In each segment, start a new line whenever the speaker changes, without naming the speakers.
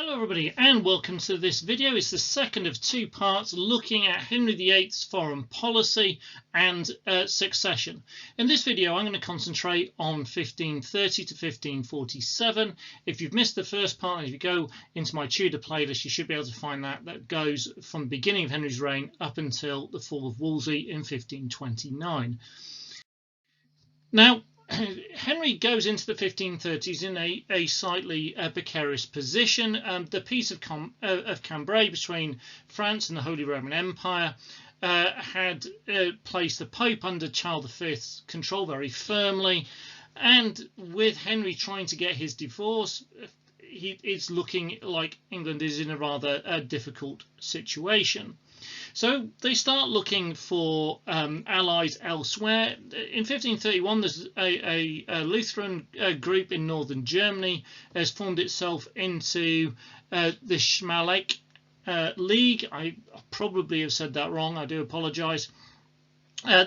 Hello everybody and welcome to this video. It's the second of two parts looking at Henry VIII's foreign policy and succession. In this video I'm going to concentrate on 1530 to 1547. If you've missed the first part, if you go into my Tudor playlist, you should be able to find that goes from the beginning of Henry's reign up until the fall of Wolsey in 1529. Now, Henry goes into the 1530s in a slightly precarious position. The Peace of Cambrai between France and the Holy Roman Empire had placed the Pope under Charles V's control very firmly, and with Henry trying to get his divorce, it's looking like England is in a rather difficult situation. So they start looking for allies elsewhere. In 1531, there's a Lutheran group in northern Germany has formed itself into the Schmalek League. I probably have said that wrong. I do apologise.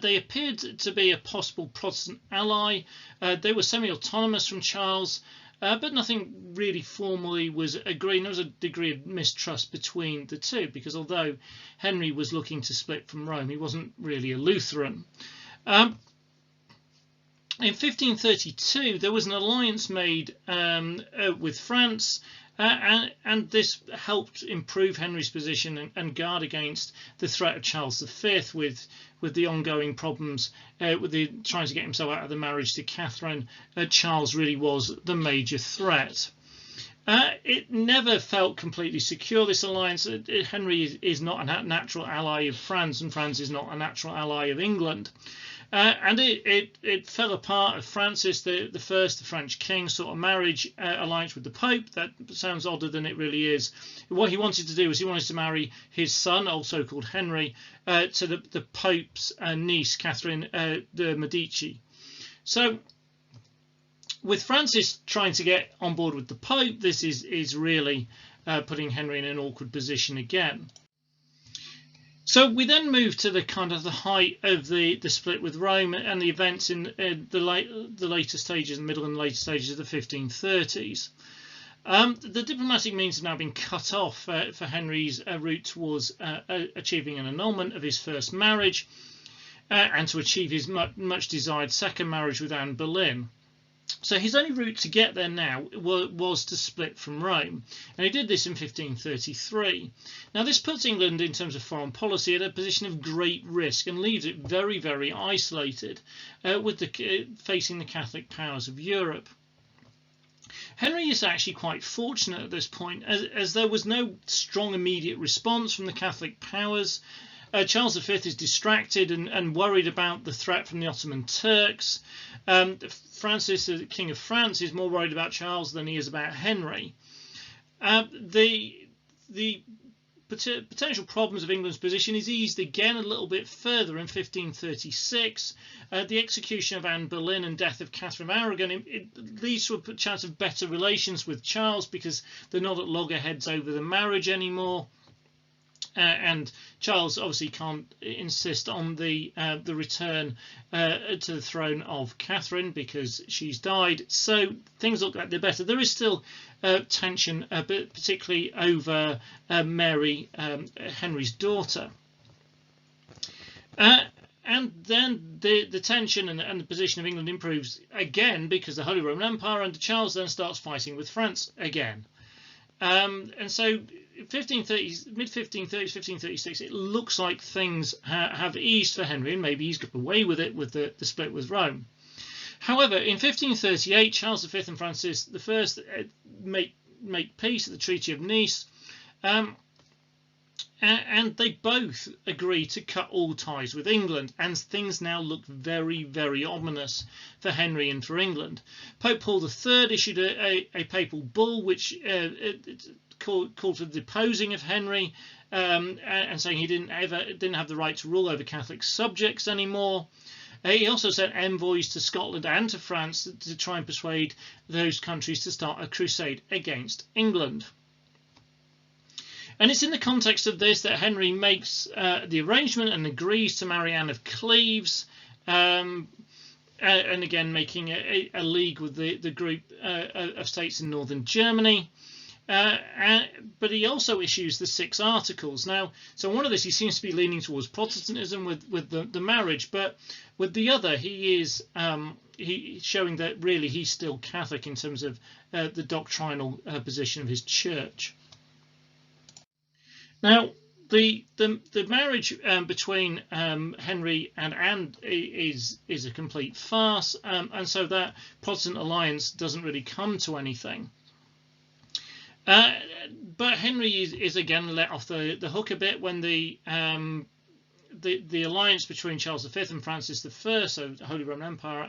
They appeared to be a possible Protestant ally. They were semi-autonomous from Charles, but nothing really formally was agreed. There was a degree of mistrust between the two, because although Henry was looking to split from Rome, he wasn't really a Lutheran. In 1532, there was an alliance made with France, and this helped improve Henry's position and guard against the threat of Charles V with the ongoing problems with trying to get himself out of the marriage to Catherine. Charles really was the major threat. It never felt completely secure, this alliance. Henry is not a natural ally of France, and France is not a natural ally of England. And it fell apart of Francis the First, the French king, sort of marriage alliance with the Pope. That sounds odder than it really is. What he wanted to do was he wanted to marry his son, also called Henry, to the Pope's niece, Catherine de Medici. So with Francis trying to get on board with the Pope, this is really putting Henry in an awkward position again. So we then move to the kind of the height of the split with Rome and the events in the later stages, the middle and later stages of the 1530s. The diplomatic means have now been cut off for Henry's route towards achieving an annulment of his first marriage and to achieve his much desired second marriage with Anne Boleyn. So his only route to get there now was to split from Rome, and he did this in 1533. Now this puts England, in terms of foreign policy, at a position of great risk and leaves it very, very isolated facing the Catholic powers of Europe. Henry is actually quite fortunate at this point, as there was no strong immediate response from the Catholic powers. Charles V is distracted and worried about the threat from the Ottoman Turks. Francis, the King of France, is more worried about Charles than he is about Henry. The potential problems of England's position is eased again a little bit further in 1536. The execution of Anne Boleyn and death of Catherine of Aragon, it leads to a chance of better relations with Charles, because they're not at loggerheads over the marriage anymore. And Charles obviously can't insist on the return to the throne of Catherine because she's died. So things look like they're better. There is still tension, particularly over Mary, Henry's daughter. And then the tension and the position of England improves again, because the Holy Roman Empire under Charles then starts fighting with France again. And so mid-1530s, 1536, it looks like things have eased for Henry, and maybe he's got away with it with the split with Rome. However, in 1538, Charles V and Francis I make peace at the Treaty of Nice, and they both agree to cut all ties with England, and things now look very, very ominous for Henry and for England. Pope Paul III issued a papal bull which called for the deposing of Henry, and saying he didn't have the right to rule over Catholic subjects anymore. He also sent envoys to Scotland and to France to try and persuade those countries to start a crusade against England. And it's in the context of this that Henry makes the arrangement and agrees to marry Anne of Cleves, and again making a league with the group of states in northern Germany. but he also issues the 6 Articles. Now, so one of this, he seems to be leaning towards Protestantism with the marriage, but with the other, he is showing that really he's still Catholic in terms of the doctrinal position of his church. Now, the marriage between Henry and Anne is a complete farce, and so that Protestant alliance doesn't really come to anything. But Henry is again let off the hook a bit when the alliance between Charles V and Francis I, so the Holy Roman Empire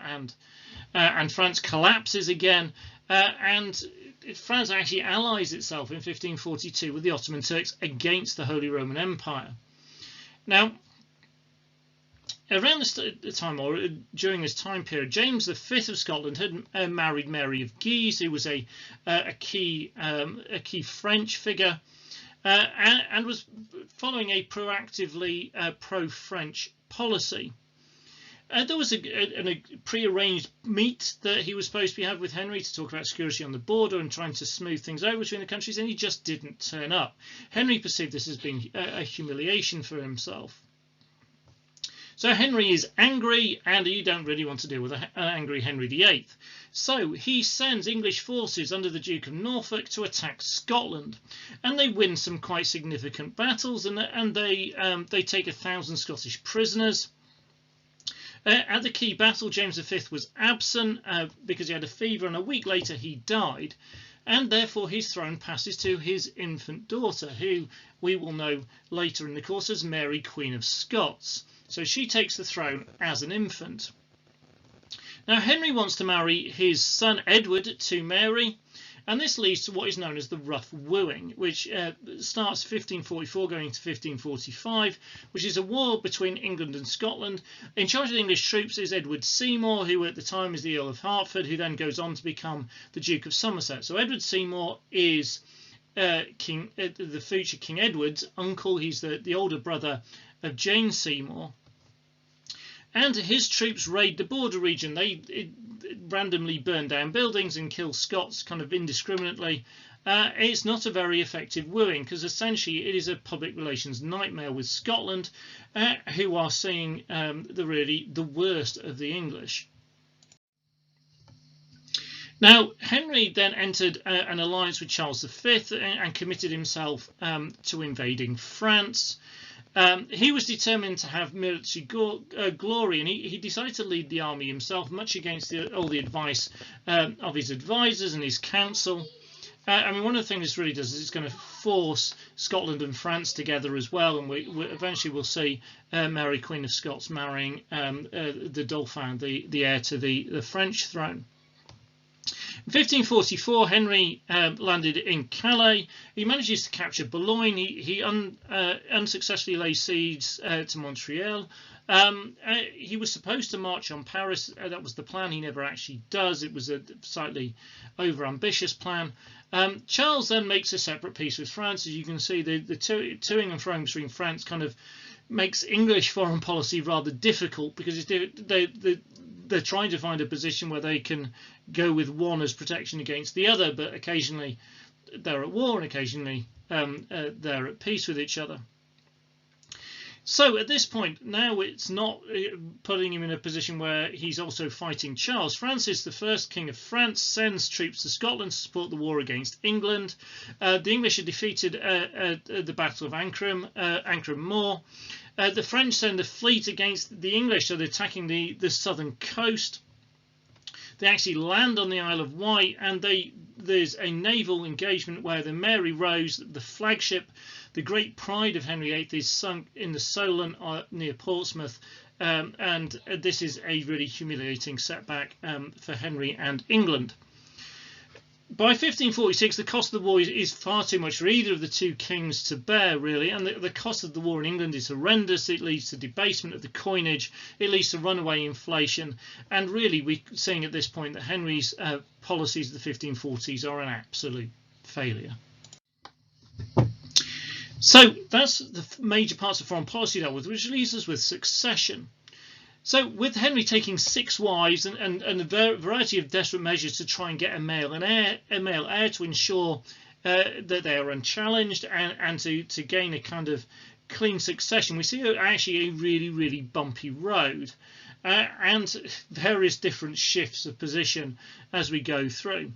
and France, collapses again, and France actually allies itself in 1542 with the Ottoman Turks against the Holy Roman Empire. Now, around this time, or during this time period, James V of Scotland had married Mary of Guise, who was a key French figure, and was following a proactively pro-French policy. There was a pre-arranged meet that he was supposed to be having with Henry to talk about security on the border and trying to smooth things over between the countries, and he just didn't turn up. Henry perceived this as being a humiliation for himself. So Henry is angry, and he don't really want to deal with an angry Henry VIII. So he sends English forces under the Duke of Norfolk to attack Scotland, and they win some quite significant battles, and they take 1,000 Scottish prisoners. At the key battle, James V was absent because he had a fever, and a week later he died, and therefore his throne passes to his infant daughter, who we will know later in the course as Mary, Queen of Scots. So she takes the throne as an infant. Now Henry wants to marry his son Edward to Mary, and this leads to what is known as the Rough Wooing, which starts 1544 going to 1545, which is a war between England and Scotland. In charge of the English troops is Edward Seymour, who at the time is the Earl of Hertford, who then goes on to become the Duke of Somerset. So Edward Seymour is the future King Edward's uncle. He's the older brother of Jane Seymour. And his troops raid the border region. They randomly burn down buildings and kill Scots kind of indiscriminately. It's not a very effective wooing, because essentially it is a public relations nightmare with Scotland, who are seeing the worst of the English. Now, Henry then entered an alliance with Charles V and committed himself to invading France. He was determined to have military glory, and he decided to lead the army himself, much against all the advice of his advisors and his council. I mean, one of the things this really does is it's going to force Scotland and France together as well, and we eventually we'll see Mary, Queen of Scots, marrying the Dauphin, the heir to the French throne. In 1544, Henry landed in Calais. He manages to capture Boulogne. He unsuccessfully lays siege to Montreal. He was supposed to march on Paris. That was the plan. He never actually does. It was a slightly over-ambitious plan. Charles then makes a separate peace with France. As you can see, the toing and froing between France kind of makes English foreign policy rather difficult, because they're trying to find a position where they can go with one as protection against the other, but occasionally they're at war and occasionally they're at peace with each other. So at this point, now it's not putting him in a position where he's also fighting Charles. Francis I, King of France, sends troops to Scotland to support the war against England. The English are defeated at the Battle of Ancram Moor. The French send a fleet against the English, so they're attacking the southern coast. They actually land on the Isle of Wight, and there's a naval engagement where the Mary Rose, the flagship, the great pride of Henry VIII, is sunk in the Solent near Portsmouth, and this is a really humiliating setback for Henry and England. By 1546, the cost of the war is far too much for either of the two kings to bear, really, and the cost of the war in England is horrendous. It leads to debasement of the coinage, it leads to runaway inflation, and really we're seeing at this point that Henry's policies of the 1540s are an absolute failure. So that's the major parts of foreign policy dealt with, which leaves us with succession. So with Henry taking 6 wives and a variety of desperate measures to try and get a male heir to ensure that they are unchallenged, and to gain a kind of clean succession, we see actually a really bumpy road, and various different shifts of position as we go through.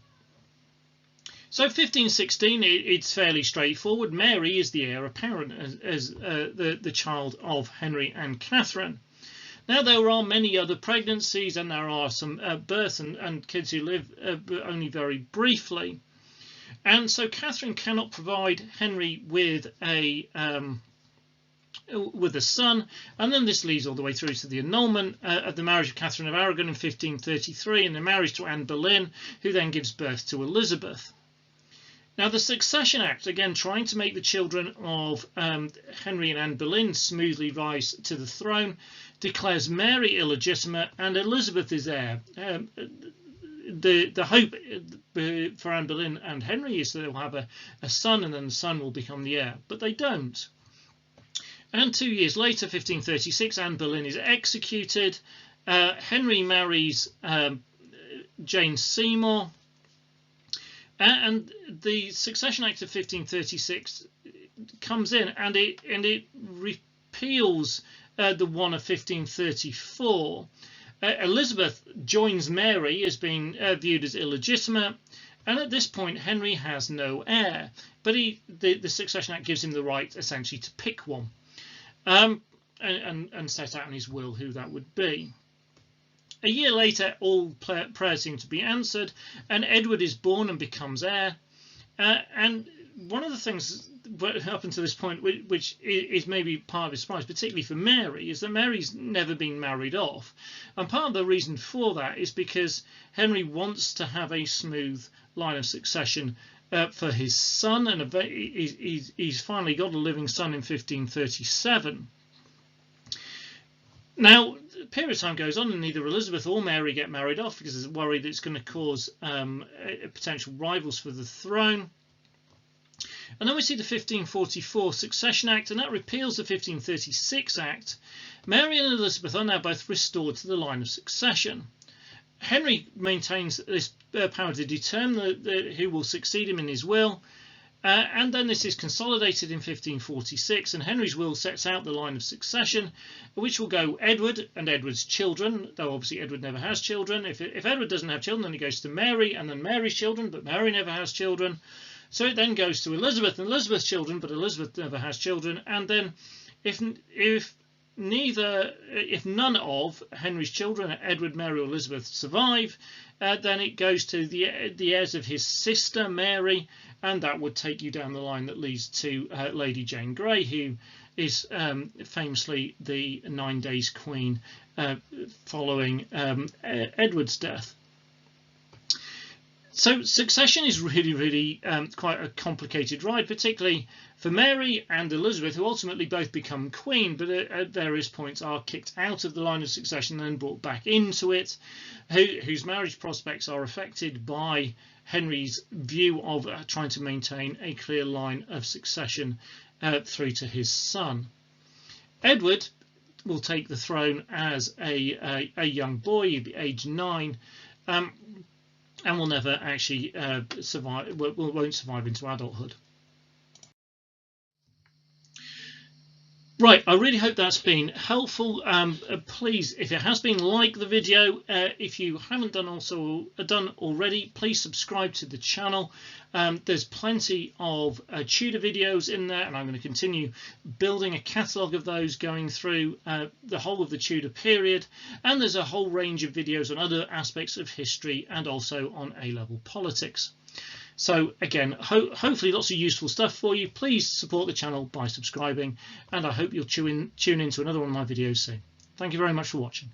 So 1516, it's fairly straightforward. Mary is the heir apparent as the child of Henry and Catherine. Now there are many other pregnancies, and there are some births and kids who live only very briefly, and so Catherine cannot provide Henry with a son, and then this leads all the way through to the annulment of the marriage of Catherine of Aragon in 1533, and the marriage to Anne Boleyn, who then gives birth to Elizabeth. Now the Succession Act, again trying to make the children of Henry and Anne Boleyn smoothly rise to the throne, declares Mary illegitimate and Elizabeth is heir. The hope for Anne Boleyn and Henry is that they'll have a son, and then the son will become the heir, but they don't. And 2 years later, 1536, Anne Boleyn is executed. Henry marries Jane Seymour. And the Succession Act of 1536 comes in, and it repeals the one of 1534. Elizabeth joins Mary as being viewed as illegitimate, and at this point Henry has no heir, but the Succession Act gives him the right essentially to pick one, and set out in his will who that would be. A year later, all prayers seem to be answered, and Edward is born and becomes heir. And one of the things up until this point, which is maybe part of a surprise, particularly for Mary, is that Mary's never been married off. And part of the reason for that is because Henry wants to have a smooth line of succession for his son, and he's finally got a living son in 1537. Now, a period of time goes on, and neither Elizabeth or Mary get married off because there's a worry that it's going to cause potential rivals for the throne. And then we see the 1544 Succession Act, and that repeals the 1536 Act. Mary and Elizabeth are now both restored to the line of succession. Henry maintains this power to determine who will succeed him in his will. And then this is consolidated in 1546, and Henry's will sets out the line of succession, which will go Edward and Edward's children, though obviously Edward never has children. If Edward doesn't have children, then it goes to Mary, and then Mary's children, but Mary never has children. So it then goes to Elizabeth and Elizabeth's children, but Elizabeth never has children. And then if none of Henry's children, Edward, Mary, or Elizabeth, survive, then it goes to the heirs of his sister Mary, and that would take you down the line that leads to Lady Jane Grey, who is famously the 9 Days Queen following Edward's death. So succession is really quite a complicated ride, particularly for Mary and Elizabeth, who ultimately both become queen, but at various points are kicked out of the line of succession and then brought back into it, whose marriage prospects are affected by Henry's view of trying to maintain a clear line of succession through to his son. Edward will take the throne as a young boy, he'll be aged 9, and will never actually survive, won't survive into adulthood. Right, I really hope that's been helpful. Please, if it has been, like the video. If you haven't done already, please subscribe to the channel. There's plenty of Tudor videos in there, and I'm going to continue building a catalogue of those going through the whole of the Tudor period. And there's a whole range of videos on other aspects of history and also on A-level politics. So again, hopefully lots of useful stuff for you. Please support the channel by subscribing, and I hope you'll tune in to another one of my videos soon. Thank you very much for watching.